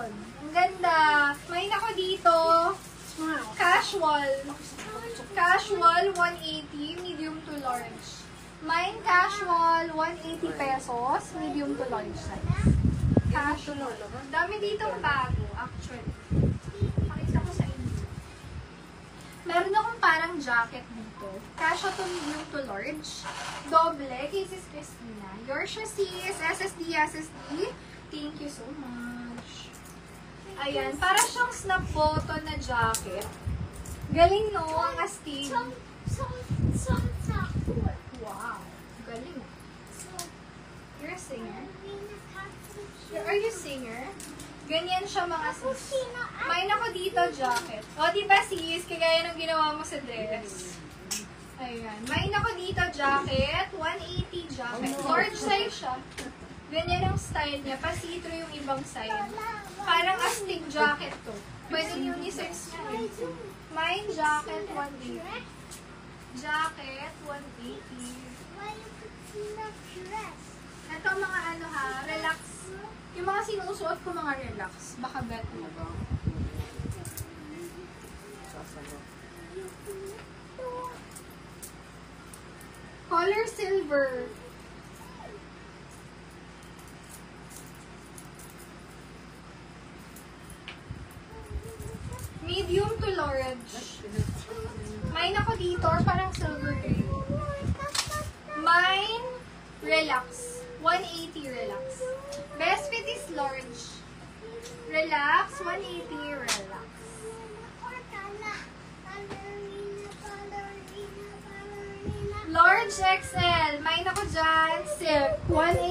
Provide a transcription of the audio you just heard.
yun. Ang ganda. May nako dito. Casual. Casual, 180. Medium to large. Mine casual, 180 pesos. Medium to large size. Casual. Dami ditong bago, actually. Pakita ko sa inyo. Meron akong parang jacket dito. Casual to medium to large. Doble. Cases Christina. Yours siya sis. SSD. Thank you so much. Ayan. Para siyang snap button na jacket. Galing no? Ang astig. Wow. Galing. You're a singer? Are you a singer? Ganyan siya mga sis. May ako dito jacket. O, diba sis? Kagaya ng ginawa mo sa dress. Ayan. May ako dito jacket. 180 jacket. Large size siya. Ganyan ang style niya. Pa-see-through yung ibang side. Parang astig jacket to. Pwede unisex niya. Mine jacket 180. Jacket 180. Ito mga ano ha, relax. Yung mga sinusuot ko mga relax. Baka bet mo ba? Color silver. Medium to large. Mine ako dito, or parang silver gray. Mine, relax. 180 relax. Best fit is large. Relax, 180 relax. Large XL. Mine ako dyan, silk. 180